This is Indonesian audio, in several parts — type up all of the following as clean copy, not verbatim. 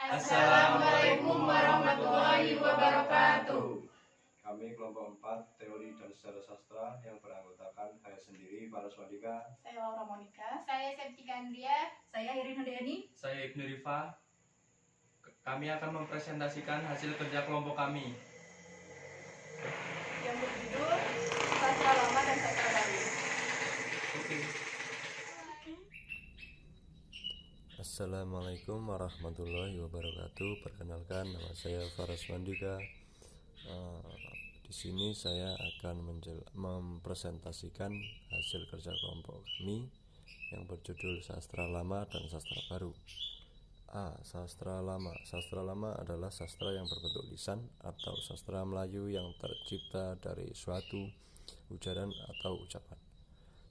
Assalamualaikum warahmatullahi wabarakatuh. Kami kelompok 4 Teori dan Sejarah Sastra yang beranggotakan saya sendiri, Paraswadika. Saya Laura Monika. Saya Septika Andria. Saya Irina Deani. Saya Ibnu Rifa. Kami akan mempresentasikan hasil kerja kelompok kami Yang berjudul Sastra Lama dan Sastra Baru. Oke. Assalamualaikum warahmatullahi wabarakatuh. Perkenalkan, nama saya Paraswadika. Di sini saya akan mempresentasikan hasil kerja kelompok kami yang berjudul Sastra Lama dan Sastra Baru. Sastra Lama. Sastra lama adalah sastra yang berbentuk lisan atau sastra Melayu yang tercipta dari suatu ujaran atau ucapan.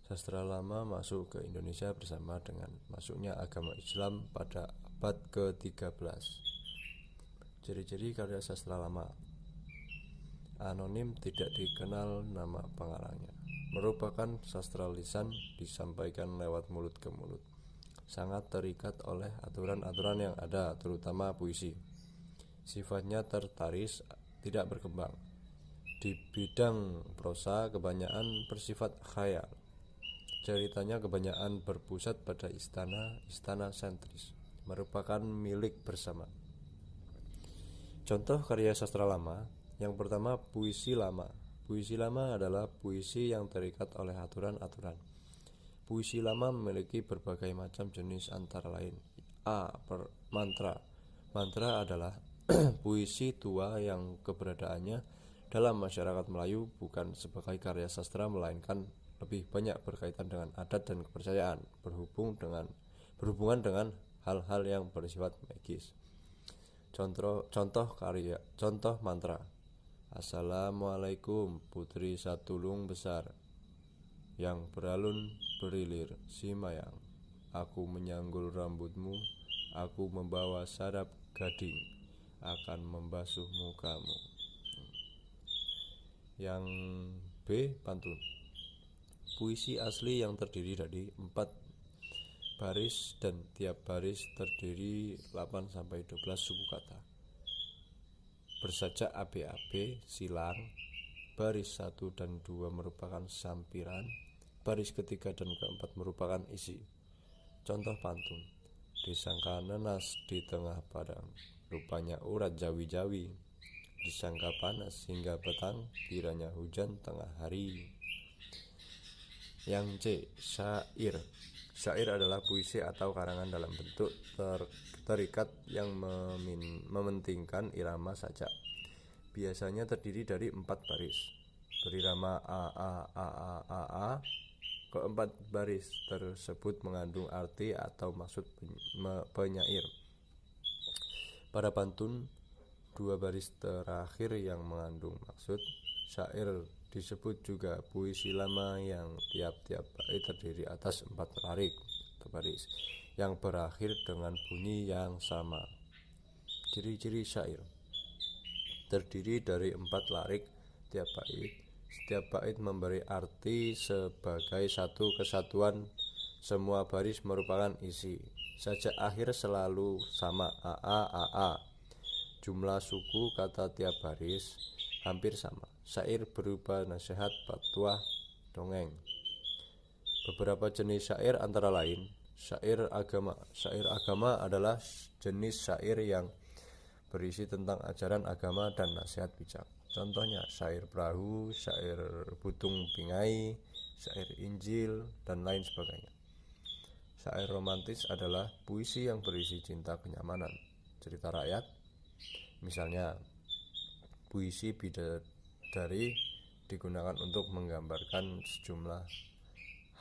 Sastra lama masuk ke Indonesia bersama dengan masuknya agama Islam pada abad ke-13. Ciri-ciri karya sastra lama: anonim, tidak dikenal nama pengarangnya, merupakan sastra lisan, disampaikan lewat mulut ke mulut, sangat terikat oleh aturan-aturan yang ada, terutama puisi. Sifatnya tertaris, tidak berkembang. Di bidang prosa kebanyakan bersifat khayal. Ceritanya kebanyakan berpusat pada istana sentris, merupakan milik bersama. Contoh karya sastra lama. Yang pertama, puisi lama. Puisi lama adalah puisi yang terikat oleh aturan-aturan. Puisi lama memiliki berbagai macam jenis, antara lain: mantra. Mantra adalah puisi tua yang keberadaannya dalam masyarakat Melayu bukan sebagai karya sastra, melainkan lebih banyak berkaitan dengan adat dan kepercayaan, berhubungan dengan hal-hal yang bersifat magis. Contoh mantra: Assalamualaikum, putri satulung besar, yang beralun berilir simayang, aku menyanggul rambutmu, aku membawa sarap gading, akan membasuh mukamu. Yang B, pantun. Puisi asli yang terdiri dari 4 baris dan tiap baris terdiri 8-12 suku kata. Bersajak AB-AB, silang. Baris 1 dan 2 merupakan sampiran. Baris ketiga dan keempat merupakan isi. Contoh pantun: disangka nenas di tengah padang, rupanya urat jawi-jawi. Disangka panas hingga petang, kiranya hujan tengah hari. Yang C, syair. Syair adalah puisi atau karangan dalam bentuk terikat yang mementingkan irama sajak. Biasanya terdiri dari 4 baris, berirama a. Keempat baris tersebut mengandung arti atau maksud penyair. Pada pantun, 2 baris terakhir yang mengandung maksud. Syair disebut juga puisi lama yang tiap-tiap bait terdiri atas 4 larik atau baris yang berakhir dengan bunyi yang sama. Ciri-ciri syair: terdiri dari 4 larik tiap bait. Setiap bait memberi arti sebagai satu kesatuan. Semua baris merupakan isi. Sajak akhir selalu sama, a. Jumlah suku kata tiap baris hampir sama. Syair berupa nasihat, fatwa, dongeng. Beberapa jenis syair antara lain: syair agama. Syair agama adalah jenis syair yang berisi tentang ajaran agama dan nasihat bijak. Contohnya syair perahu, syair butung pingai, syair Injil, dan lain sebagainya. Syair romantis adalah puisi yang berisi cinta, kenyamanan, cerita rakyat. Misalnya, puisi bidadari digunakan untuk menggambarkan sejumlah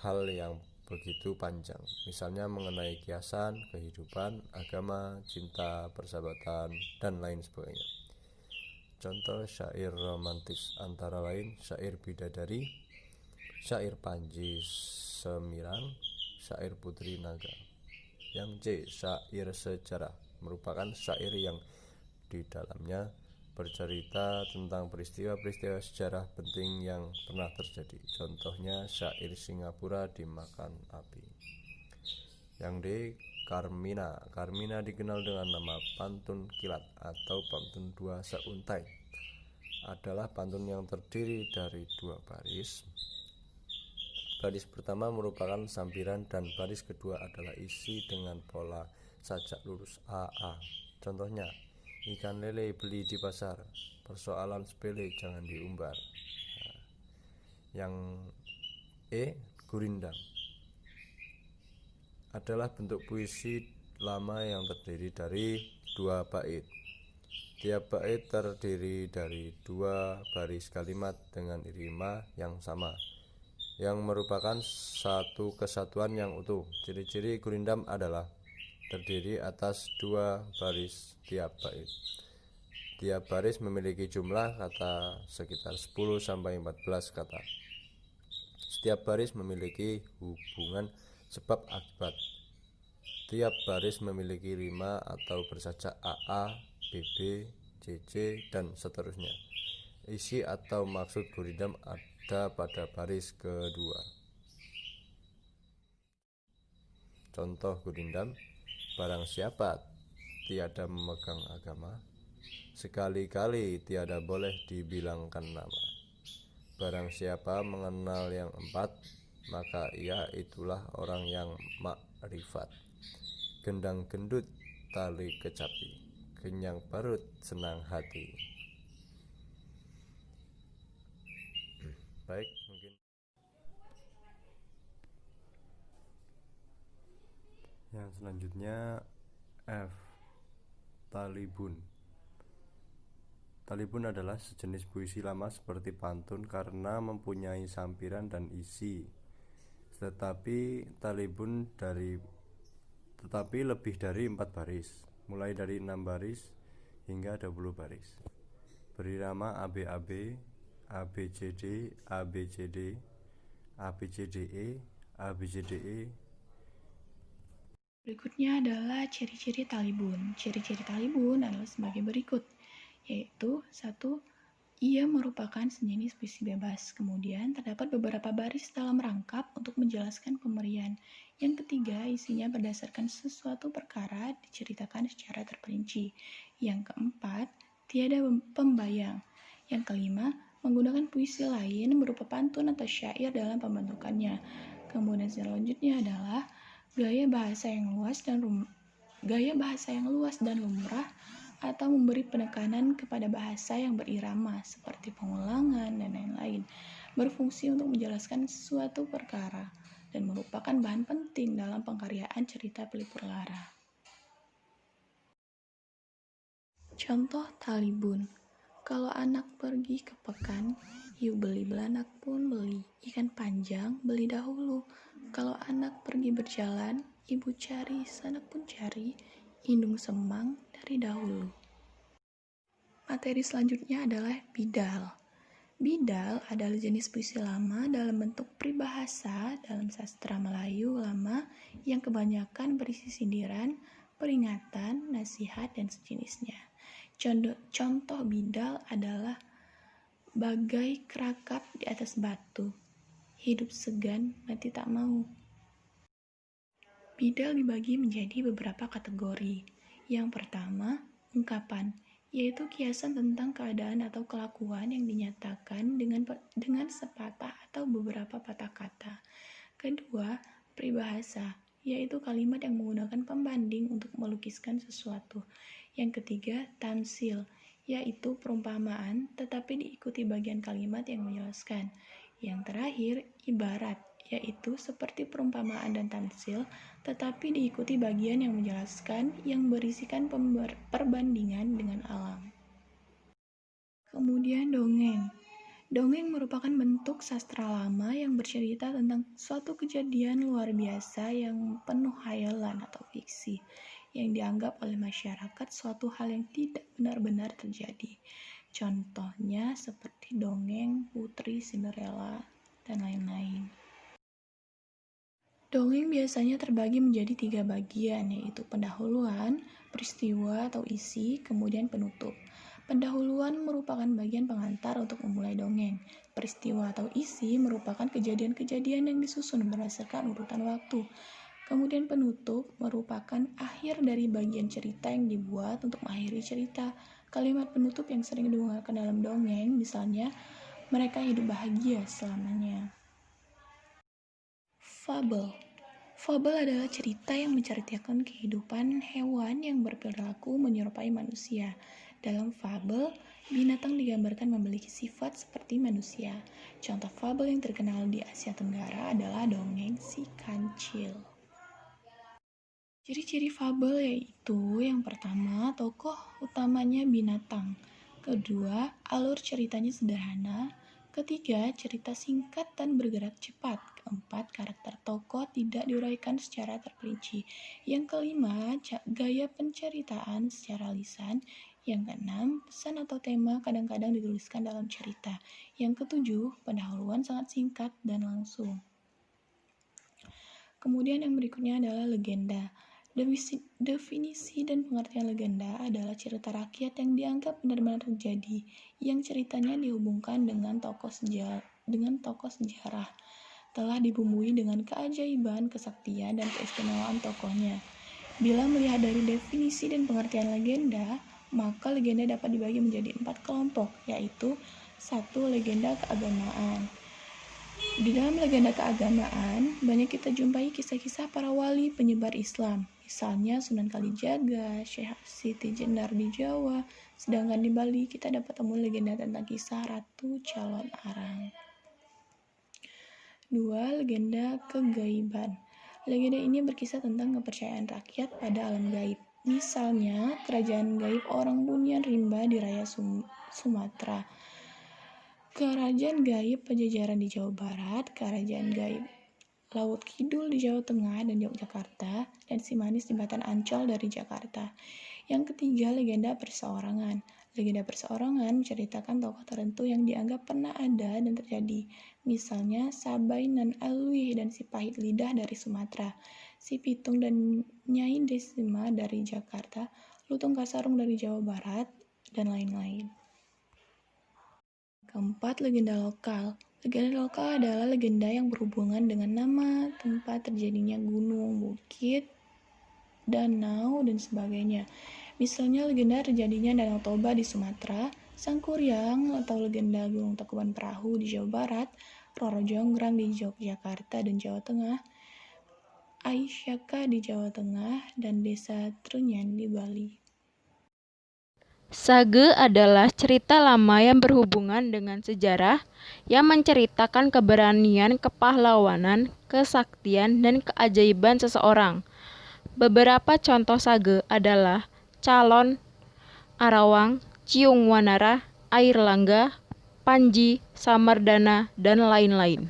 hal yang begitu panjang, misalnya mengenai kiasan, kehidupan, agama, cinta, persahabatan, dan lain sebagainya. Contoh syair romantis antara lain syair bidadari, syair Panji Semirang, syair Putri Naga. Yang C, syair sejarah, merupakan syair yang di dalamnya bercerita tentang peristiwa-peristiwa sejarah penting yang pernah terjadi. Contohnya syair Singapura dimakan api. Yang D, Carmina. Carmina dikenal dengan nama pantun kilat atau pantun dua seuntai. Adalah pantun yang terdiri dari dua baris. Baris pertama merupakan sampiran dan baris kedua adalah isi dengan pola sajak lurus AA. Contohnya, ikan lele beli di pasar, persoalan sepele jangan diumbar. Yang Gurindam adalah bentuk puisi lama yang terdiri dari dua bait. Tiap bait terdiri dari dua baris kalimat dengan irama yang sama, yang merupakan satu kesatuan yang utuh. Ciri-ciri Gurindam adalah terdiri atas dua baris tiap bait. Tiap baris memiliki jumlah kata sekitar 10-14 kata. Setiap baris memiliki hubungan sebab akibat. Tiap baris memiliki rima atau bersajak AA, BB, CC, dan seterusnya. Isi atau maksud Gurindam ada pada baris kedua. Contoh Gurindam, barang siapa tiada memegang agama, sekali-kali tiada boleh dibilangkan nama. Barang siapa mengenal yang empat, maka ia itulah orang yang makrifat. Gendang gendut tali kecapi, kenyang parut senang hati. Baik, mungkin yang selanjutnya F. Talibun. Talibun adalah sejenis puisi lama seperti pantun karena mempunyai sampiran dan isi. Tetapi lebih dari 4 baris, mulai dari 6 baris hingga 20 baris. Berirama ABAB, ABCD, ABCD, ABCDE, ABCDE. Berikutnya adalah ciri-ciri talibun. Ciri-ciri talibun adalah sebagai berikut, yaitu 1. Ia merupakan sejenis puisi bebas. Kemudian terdapat beberapa baris dalam rangkap untuk menjelaskan pemberian. Yang ketiga, isinya berdasarkan sesuatu perkara diceritakan secara terperinci. Yang keempat, tiada pembayang. Yang kelima, menggunakan puisi lain berupa pantun atau syair dalam pembentukannya. Kemudian selanjutnya adalah gaya bahasa yang luas dan lumrah, atau memberi penekanan kepada bahasa yang berirama seperti pengulangan dan lain-lain, berfungsi untuk menjelaskan suatu perkara dan merupakan bahan penting dalam pengkaryaan cerita pelipur lara. Contoh talibun. Kalau anak pergi ke pekan, yuk beli belanak pun beli, ikan panjang beli dahulu. Kalau anak pergi berjalan, ibu cari, sanak pun cari, indung semang dari dahulu. Materi selanjutnya adalah bidal. Bidal adalah jenis puisi lama dalam bentuk pribahasa dalam sastra Melayu lama yang kebanyakan berisi sindiran, peringatan, nasihat, dan sejenisnya. Contoh bidal adalah bagai kerakap di atas batu, hidup segan mati tak mau. Bidal dibagi menjadi beberapa kategori. Yang pertama, ungkapan, yaitu kiasan tentang keadaan atau kelakuan yang dinyatakan dengan sepatah atau beberapa patah kata. Kedua, peribahasa, yaitu kalimat yang menggunakan pembanding untuk melukiskan sesuatu. Yang ketiga, tamsil, yaitu perumpamaan tetapi diikuti bagian kalimat yang menjelaskan. Yang terakhir, ibarat, yaitu seperti perumpamaan dan tamsil, tetapi diikuti bagian yang menjelaskan yang berisikan perbandingan dengan alam. Kemudian dongeng. Dongeng merupakan bentuk sastra lama yang bercerita tentang suatu kejadian luar biasa yang penuh hayalan atau fiksi, yang dianggap oleh masyarakat suatu hal yang tidak benar-benar terjadi. Contohnya seperti dongeng Putri Cinderella dan lain-lain. Dongeng biasanya terbagi menjadi 3 bagian, yaitu pendahuluan, peristiwa atau isi, kemudian penutup. Pendahuluan merupakan bagian pengantar untuk memulai dongeng. Peristiwa atau isi merupakan kejadian-kejadian yang disusun berdasarkan urutan waktu. Kemudian penutup merupakan akhir dari bagian cerita yang dibuat untuk mengakhiri cerita. Kalimat penutup yang sering digunakan dalam dongeng, misalnya, mereka hidup bahagia selamanya. Fabel. Fabel adalah cerita yang menceritakan kehidupan hewan yang berperilaku menyerupai manusia. Dalam fabel, binatang digambarkan memiliki sifat seperti manusia. Contoh fabel yang terkenal di Asia Tenggara adalah dongeng Si Kancil. Ciri-ciri fabel yaitu yang pertama, tokoh utamanya binatang. Kedua, alur ceritanya sederhana. Ketiga, cerita singkat dan bergerak cepat. Keempat, karakter tokoh tidak diuraikan secara terperinci. Yang kelima, gaya penceritaan secara lisan. Yang keenam, pesan atau tema kadang-kadang dituliskan dalam cerita. Yang ketujuh, pendahuluan sangat singkat dan langsung. Kemudian yang berikutnya adalah legenda. Definisi dan pengertian legenda adalah cerita rakyat yang dianggap benar-benar terjadi, yang ceritanya dihubungkan dengan tokoh sejarah, telah dibumbui dengan keajaiban, kesaktian, dan keistimewaan tokohnya. Bila melihat dari definisi dan pengertian legenda, maka legenda dapat dibagi menjadi 4 kelompok, yaitu 1. Legenda keagamaan. Di dalam legenda keagamaan, banyak kita jumpai kisah-kisah para wali penyebar Islam. Misalnya Sunan Kalijaga, Syekh Siti Jenar di Jawa, sedangkan di Bali kita dapat temui legenda tentang kisah Ratu Calon Arang. 2. Legenda kegaiban. Legenda ini berkisah tentang kepercayaan rakyat pada alam gaib. Misalnya, kerajaan gaib orang Bunian Rimba di Raya Sumatera, kerajaan gaib Pajajaran di Jawa Barat, kerajaan gaib Laut Kidul di Jawa Tengah dan Yogyakarta, dan Si Manis di Batan Ancol dari Jakarta. Yang ketiga, legenda perseorangan. Legenda perseorangan menceritakan tokoh tertentu yang dianggap pernah ada dan terjadi. Misalnya, Sabai Nan Alwi dan Si Pahit Lidah dari Sumatera, Si Pitung dan Nyai Desima dari Jakarta, Lutung Kasarung dari Jawa Barat, dan lain-lain. Keempat, legenda lokal. Legenda lokal adalah legenda yang berhubungan dengan nama, tempat terjadinya gunung, bukit, danau, dan sebagainya. Misalnya legenda terjadinya Danau Toba di Sumatera, Sangkuriang atau legenda Gunung Tangkuban Perahu di Jawa Barat, Roro Jonggrang di Yogyakarta dan Jawa Tengah, Aisyaka di Jawa Tengah, dan Desa Trunyan di Bali. Sage adalah cerita lama yang berhubungan dengan sejarah, yang menceritakan keberanian, kepahlawanan, kesaktian, dan keajaiban seseorang. Beberapa contoh sage adalah Calon Arawang, Ciung Wanara, Air Langga, Panji, Samardana, dan lain-lain.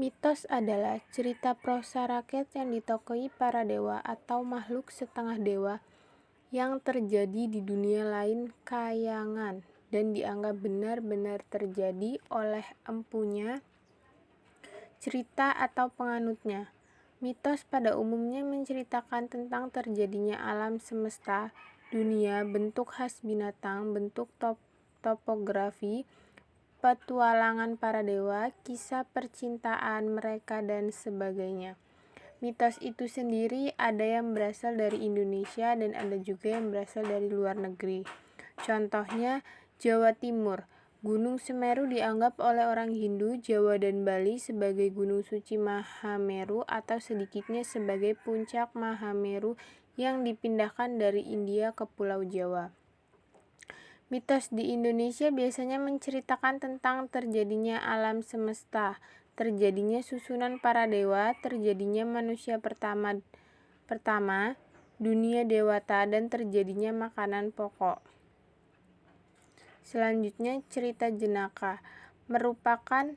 Mitos adalah cerita prosa rakyat yang ditokohi para dewa atau makhluk setengah dewa yang terjadi di dunia lain kayangan dan dianggap benar-benar terjadi oleh empunya cerita atau penganutnya. Mitos pada umumnya menceritakan tentang terjadinya alam semesta, dunia, bentuk khas binatang, bentuk topografi, petualangan para dewa, kisah percintaan mereka, dan sebagainya. Mitos itu sendiri ada yang berasal dari Indonesia dan ada juga yang berasal dari luar negeri. Contohnya, Jawa Timur. Gunung Semeru dianggap oleh orang Hindu, Jawa, dan Bali sebagai gunung suci Mahameru atau sedikitnya sebagai puncak Mahameru yang dipindahkan dari India ke Pulau Jawa. Mitos di Indonesia biasanya menceritakan tentang terjadinya alam semesta, terjadinya susunan para dewa, terjadinya manusia pertama, dunia dewata, dan terjadinya makanan pokok. Selanjutnya, cerita jenaka merupakan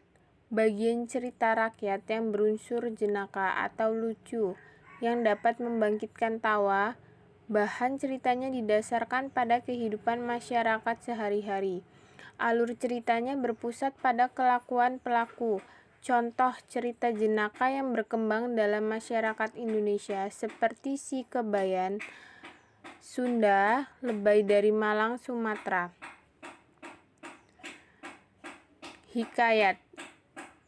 bagian cerita rakyat yang berunsur jenaka atau lucu yang dapat membangkitkan tawa. Bahan ceritanya didasarkan pada kehidupan masyarakat sehari-hari. Alur ceritanya berpusat pada kelakuan pelaku. Contoh cerita jenaka yang berkembang dalam masyarakat Indonesia seperti Si Kebayan Sunda, Lebay dari Malang, Sumatera. Hikayat.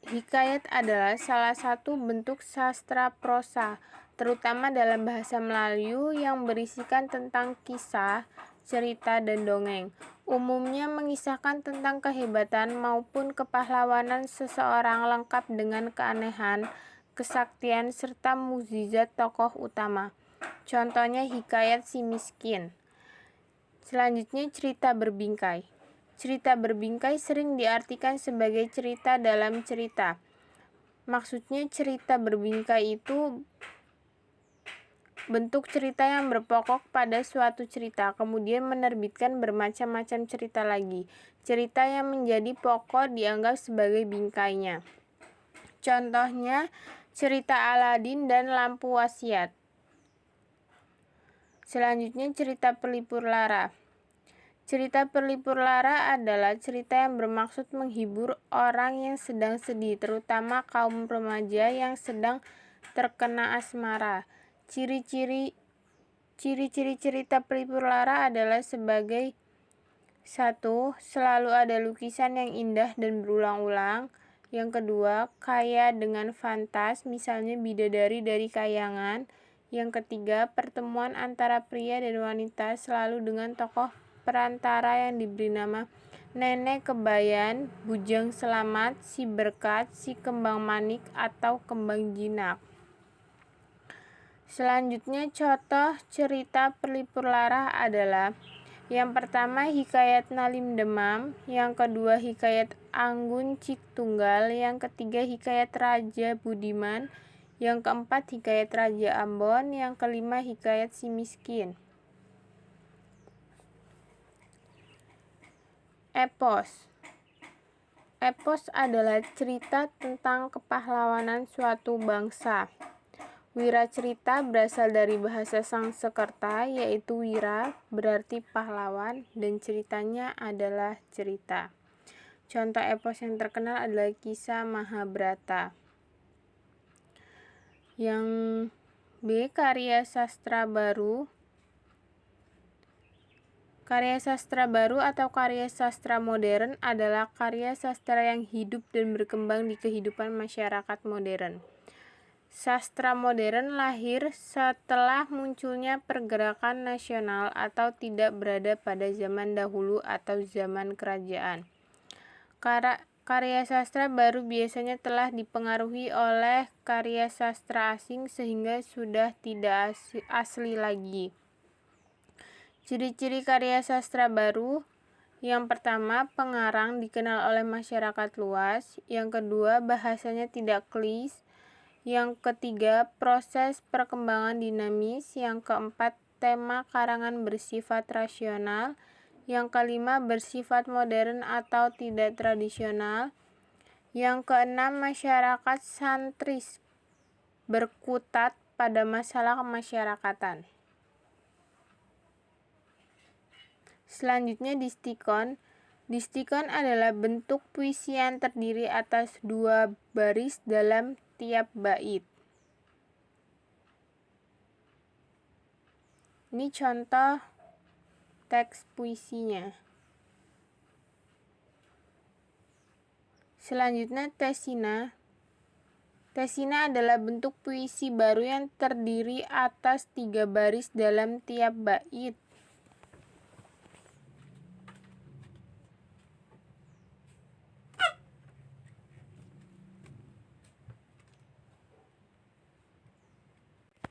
Hikayat adalah salah satu bentuk sastra prosa, terutama dalam bahasa Melayu yang berisikan tentang kisah, cerita, dan dongeng. Umumnya mengisahkan tentang kehebatan maupun kepahlawanan seseorang lengkap dengan keanehan, kesaktian, serta mukjizat tokoh utama. Contohnya Hikayat Si Miskin. Selanjutnya cerita berbingkai. Cerita berbingkai sering diartikan sebagai cerita dalam cerita. Maksudnya cerita berbingkai itu bentuk cerita yang berpokok pada suatu cerita, kemudian menerbitkan bermacam-macam cerita lagi. Cerita yang menjadi pokok dianggap sebagai bingkainya. Contohnya cerita Aladin dan Lampu Wasiat. Selanjutnya cerita Pelipur Lara. Cerita Pelipur Lara adalah cerita yang bermaksud menghibur orang yang sedang sedih, terutama kaum remaja yang sedang terkena asmara. Ciri-ciri cerita Pelipur Lara adalah sebagai 1. Selalu ada lukisan yang indah dan berulang-ulang. Yang kedua, kaya dengan fantas, misalnya bidadari dari kayangan. Yang ketiga, pertemuan antara pria dan wanita selalu dengan tokoh perantara yang diberi nama Nenek Kebayan, Bujang Selamat, Si Berkat, Si Kembang Manik, atau Kembang Jinak. Selanjutnya contoh cerita Pelipur Lara adalah yang pertama Hikayat Nalim Demam, yang kedua Hikayat Anggun Cik Tunggal, yang ketiga Hikayat Raja Budiman, yang keempat Hikayat Raja Ambon, yang kelima Hikayat Si Miskin. Epos. Epos adalah cerita tentang kepahlawanan suatu bangsa. Wiracerita berasal dari bahasa Sangsekerta, yaitu wira berarti pahlawan dan ceritanya adalah cerita. Contoh epos yang terkenal adalah Kisah Mahabharata. Yang B. Karya sastra baru. Karya sastra baru atau karya sastra modern adalah karya sastra yang hidup dan berkembang di kehidupan masyarakat modern. Sastra modern lahir setelah munculnya pergerakan nasional atau tidak berada pada zaman dahulu atau zaman kerajaan. Karya sastra baru biasanya telah dipengaruhi oleh karya sastra asing sehingga sudah tidak asli lagi. Ciri-ciri karya sastra baru. Yang pertama, pengarang dikenal oleh masyarakat luas. Yang kedua, bahasanya tidak klis. Yang ketiga, proses perkembangan dinamis. Yang keempat, tema karangan bersifat rasional. Yang kelima, bersifat modern atau tidak tradisional. Yang keenam, masyarakat santris berkutat pada masalah kemasyarakatan. Selanjutnya distikon. Distikon adalah bentuk puisi yang terdiri atas 2 baris dalam tiap bait. Ini contoh teks puisinya. Selanjutnya tesina. Tesina adalah bentuk puisi baru yang terdiri atas 3 baris dalam tiap bait.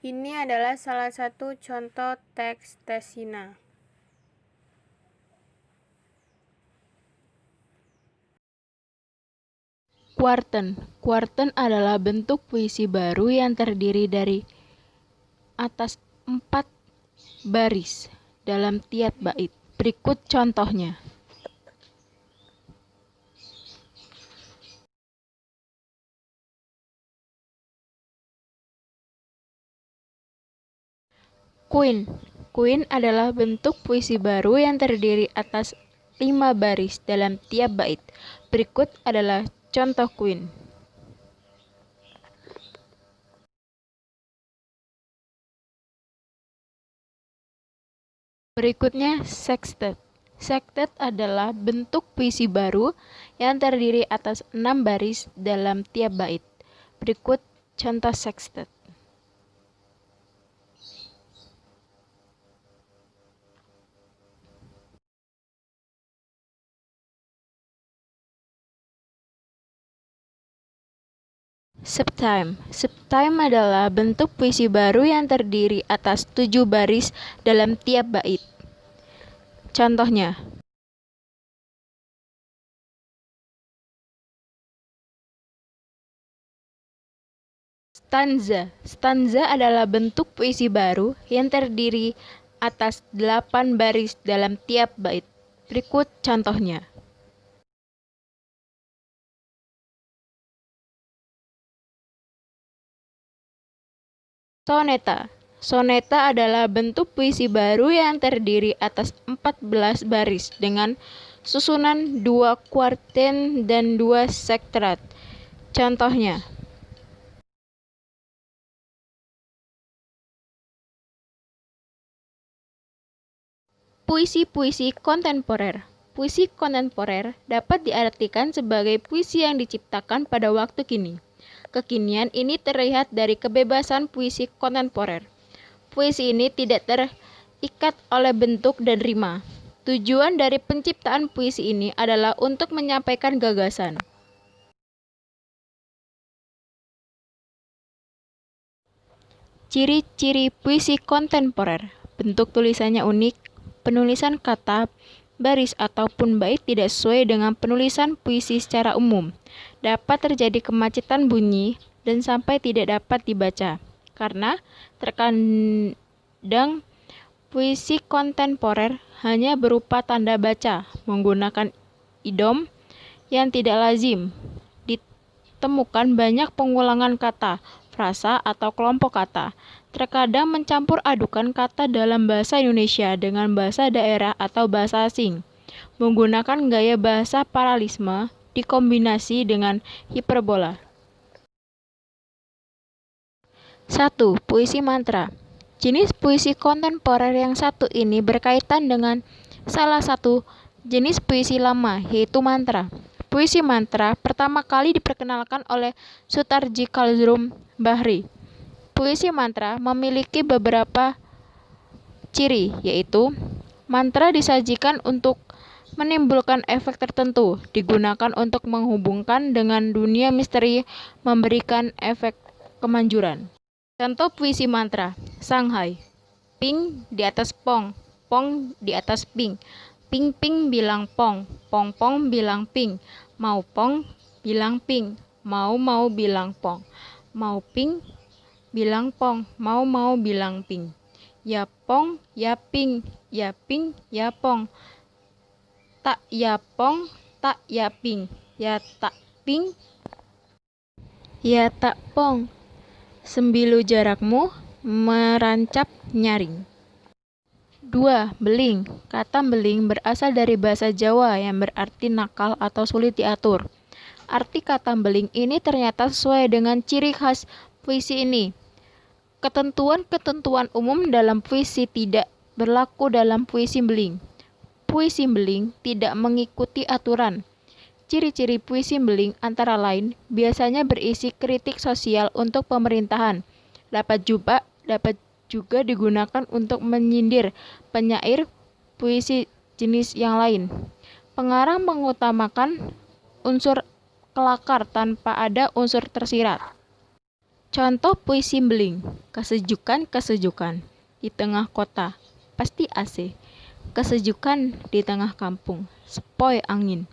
Ini adalah salah satu contoh teks tesina. Kuarten. Kuarten adalah bentuk puisi baru yang terdiri dari atas 4 baris dalam tiap bait. Berikut contohnya. Queen. Queen adalah bentuk puisi baru yang terdiri atas 5 baris dalam tiap bait. Berikut adalah contoh Queen. Berikutnya sextet. Sextet adalah bentuk puisi baru yang terdiri atas 6 baris dalam tiap bait. Berikut contoh sextet. Septime. Septime adalah bentuk puisi baru yang terdiri atas 7 baris dalam tiap bait. Contohnya, stanza. Stanza adalah bentuk puisi baru yang terdiri atas 8 baris dalam tiap bait. Berikut contohnya. Soneta. Soneta adalah bentuk puisi baru yang terdiri atas 14 baris dengan susunan 2 kuarten dan 2 sektet. Contohnya, puisi-puisi kontemporer. Puisi kontemporer dapat diartikan sebagai puisi yang diciptakan pada waktu kini. Kekinian ini terlihat dari kebebasan puisi kontemporer. Puisi ini tidak terikat oleh bentuk dan rima. Tujuan dari penciptaan puisi ini adalah untuk menyampaikan gagasan. Ciri-ciri puisi kontemporer. Bentuk tulisannya unik, penulisan kata, baris ataupun bait tidak sesuai dengan penulisan puisi secara umum. Dapat terjadi kemacetan bunyi dan sampai tidak dapat dibaca. Karena terkadang puisi kontemporer hanya berupa tanda baca menggunakan idiom yang tidak lazim. Ditemukan banyak pengulangan kata, frasa atau kelompok kata. Terkadang mencampur adukan kata dalam bahasa Indonesia dengan bahasa daerah atau bahasa asing. Menggunakan gaya bahasa paralisme dikombinasi dengan hiperbola. 1. Puisi mantra. Jenis puisi kontemporer yang satu ini berkaitan dengan salah satu jenis puisi lama, yaitu mantra. Puisi mantra pertama kali diperkenalkan oleh Sutarji Kaldrum Bahri. Puisi mantra memiliki beberapa ciri, yaitu mantra disajikan untuk menimbulkan efek tertentu, digunakan untuk menghubungkan dengan dunia misteri, memberikan efek kemanjuran. Contoh puisi mantra, Shanghai. Ping di atas pong, pong di atas ping. Ping ping bilang pong, pong pong bilang ping. Mau pong bilang ping, mau mau bilang pong. Mau ping bilang pong, mau mau bilang ping. Ya pong, ya ping, ya ping, ya pong. Tak ya pong, tak ya ping, ya tak ping, ya tak pong. Sembilu jarakmu merancap nyaring. 2. Beling. Kata beling berasal dari bahasa Jawa yang berarti nakal atau sulit diatur. Arti kata beling ini ternyata sesuai dengan ciri khas puisi ini. Ketentuan-ketentuan umum dalam puisi tidak berlaku dalam puisi beling. Puisi beling tidak mengikuti aturan. Ciri-ciri puisi beling antara lain biasanya berisi kritik sosial untuk pemerintahan. Dapat juga digunakan untuk menyindir penyair puisi jenis yang lain. Pengarang mengutamakan unsur kelakar tanpa ada unsur tersirat. Contoh puisi beling, kesejukan-kesejukan di tengah kota, pasti AC. Kesejukan di tengah kampung, sepoi angin.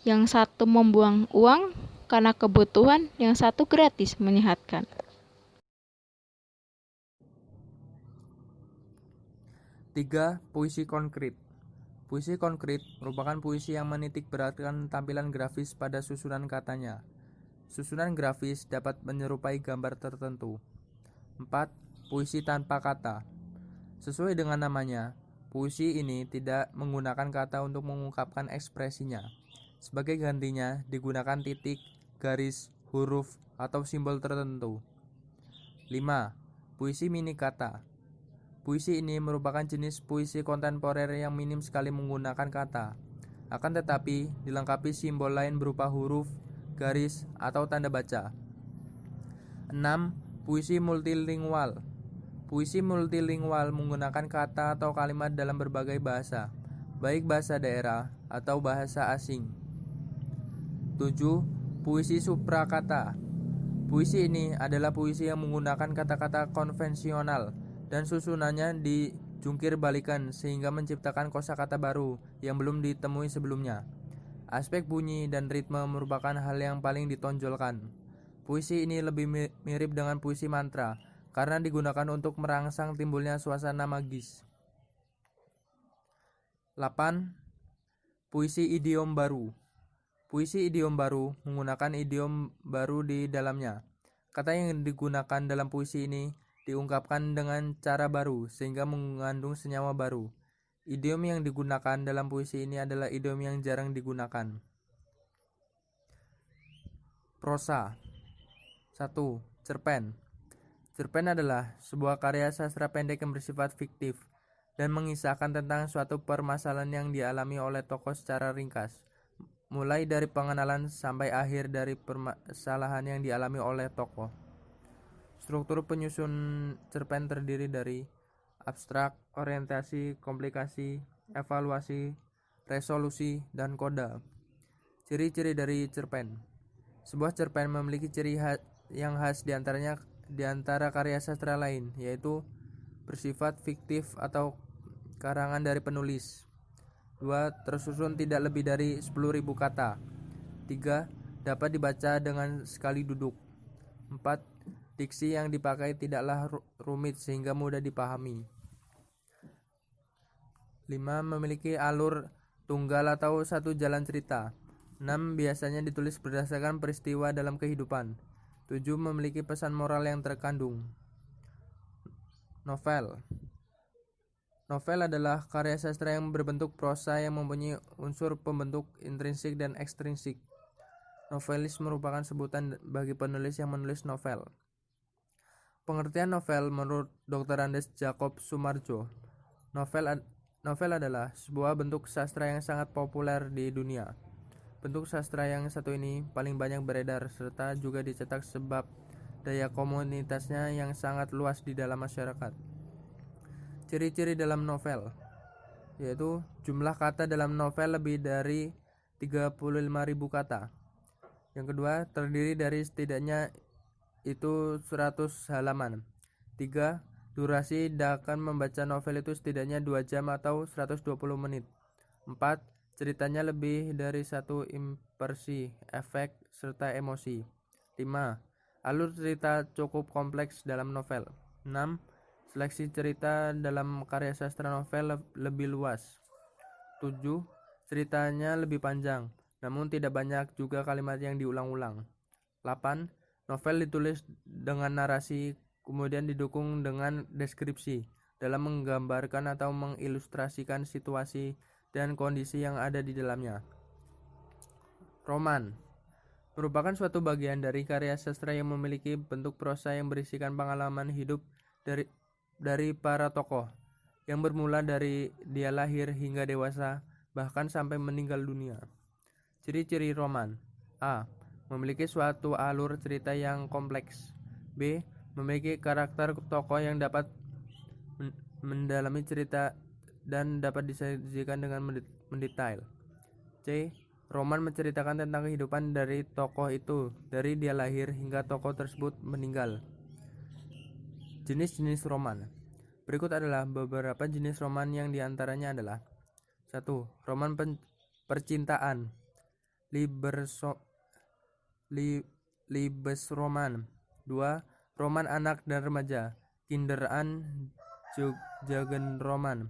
Yang satu membuang uang karena kebutuhan, yang satu gratis menyehatkan. Tiga, puisi konkret. Puisi konkret merupakan puisi yang menitik beratkan tampilan grafis pada susunan katanya. Susunan grafis dapat menyerupai gambar tertentu. 4. Puisi tanpa kata. Sesuai dengan namanya, puisi ini tidak menggunakan kata untuk mengungkapkan ekspresinya. Sebagai gantinya digunakan titik, garis, huruf, atau simbol tertentu. 5. Puisi mini kata. Puisi ini merupakan jenis puisi kontemporer yang minim sekali menggunakan kata, akan tetapi dilengkapi simbol lain berupa huruf, garis, atau tanda baca. 6. Puisi multilingual. Puisi multilingual menggunakan kata atau kalimat dalam berbagai bahasa, baik bahasa daerah atau bahasa asing. 7. Puisi suprakata. Puisi ini adalah puisi yang menggunakan kata-kata konvensional dan susunannya dijungkir balikan sehingga menciptakan kosakata baru yang belum ditemui sebelumnya. Aspek bunyi dan ritme merupakan hal yang paling ditonjolkan. Puisi ini lebih mirip dengan puisi mantra karena digunakan untuk merangsang timbulnya suasana magis. 8. Puisi idiom baru. Puisi idiom baru menggunakan idiom baru di dalamnya. Kata yang digunakan dalam puisi ini diungkapkan dengan cara baru sehingga mengandung senyawa baru. Idiom yang digunakan dalam puisi ini adalah idiom yang jarang digunakan. Prosa. 1. Cerpen. Cerpen adalah sebuah karya sastra pendek yang bersifat fiktif dan mengisahkan tentang suatu permasalahan yang dialami oleh tokoh secara ringkas, mulai dari pengenalan sampai akhir dari permasalahan yang dialami oleh tokoh. Struktur penyusun cerpen terdiri dari abstrak, orientasi, komplikasi, evaluasi, resolusi, dan koda. Ciri-ciri dari cerpen. Sebuah cerpen memiliki ciri yang khas di antara karya sastra lain, yaitu bersifat fiktif atau karangan dari penulis. 2. Tersusun tidak lebih dari 10.000 kata. 3. Dapat dibaca dengan sekali duduk. 4. Diksi yang dipakai tidaklah rumit sehingga mudah dipahami. 5. Memiliki alur tunggal atau satu jalan cerita. 6. Biasanya ditulis berdasarkan peristiwa dalam kehidupan. 7. Memiliki pesan moral yang terkandung. Novel. Novel adalah karya sastra yang berbentuk prosa yang mempunyai unsur pembentuk intrinsik dan ekstrinsik. Novelis merupakan sebutan bagi penulis yang menulis novel. Pengertian novel menurut Dr. Andes Jacob Sumarjo. Novel adalah sebuah bentuk sastra yang sangat populer di dunia. Bentuk sastra yang satu ini paling banyak beredar serta juga dicetak sebab daya komunitasnya yang sangat luas di dalam masyarakat. Ciri-ciri dalam novel, yaitu jumlah kata dalam novel lebih dari 35.000 kata. Yang kedua, terdiri dari setidaknya itu 100 halaman. 3. Durasi akan membaca novel itu setidaknya 2 jam atau 120 menit. 4. Ceritanya lebih dari satu impresi, efek, serta emosi. 5. Alur cerita cukup kompleks dalam novel. 6. Seleksi cerita dalam karya sastra novel lebih luas. 7. Ceritanya lebih panjang, namun tidak banyak juga kalimat yang diulang-ulang. 8. Novel ditulis dengan narasi, kemudian didukung dengan deskripsi dalam menggambarkan atau mengilustrasikan situasi dan kondisi yang ada di dalamnya. Roman merupakan suatu bagian dari karya sastra yang memiliki bentuk prosa yang berisikan pengalaman hidup dari para tokoh, yang bermula dari dia lahir hingga dewasa, bahkan sampai meninggal dunia. Ciri-ciri roman. A. Memiliki suatu alur cerita yang kompleks. B. Memiliki karakter tokoh yang dapat mendalami cerita dan dapat disajikan dengan mendetail. C. Roman menceritakan tentang kehidupan dari tokoh itu dari dia lahir hingga tokoh tersebut meninggal. Jenis-jenis roman. Berikut adalah beberapa jenis roman yang diantaranya adalah 1. Roman percintaan, Liebesroman. 2. Roman anak dan remaja, Kinder- und Jugendroman.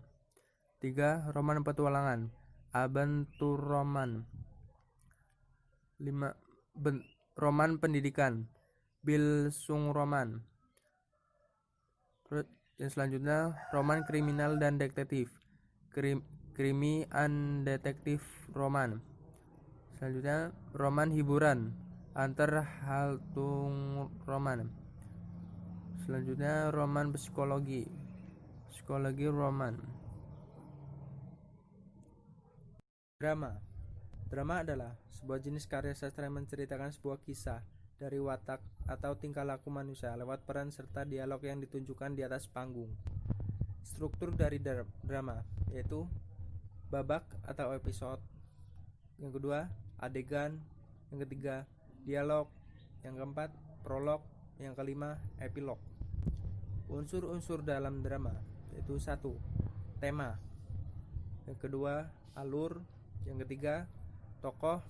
3. Roman petualangan, Abenteuerroman. 5. Roman pendidikan, Bildungsroman. Yang selanjutnya roman kriminal dan detektif, Krimi and Detektif Roman. Selanjutnya roman hiburan, Unterhaltungsroman. Selanjutnya roman psikologi. Psikologi roman. Drama. Drama adalah sebuah jenis karya sastra yang menceritakan sebuah kisah dari watak atau tingkah laku manusia lewat peran serta dialog yang ditunjukkan di atas panggung. Struktur dari drama yaitu babak atau episode. Yang kedua, adegan. Yang ketiga, dialog. Yang keempat, prolog. Yang kelima, epilog. Unsur-unsur dalam drama yaitu 1. Tema. Yang kedua, alur. Yang ketiga, tokoh.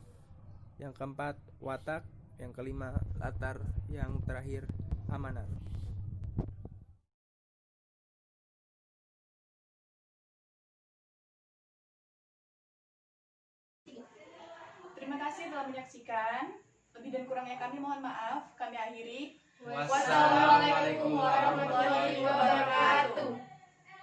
Yang keempat, watak. Yang kelima, latar. Yang terakhir, amanat. Terima kasih telah menyaksikan. Lebih dan kurangnya kami mohon maaf. Kami akhiri. Wassalamualaikum warahmatullahi wabarakatuh.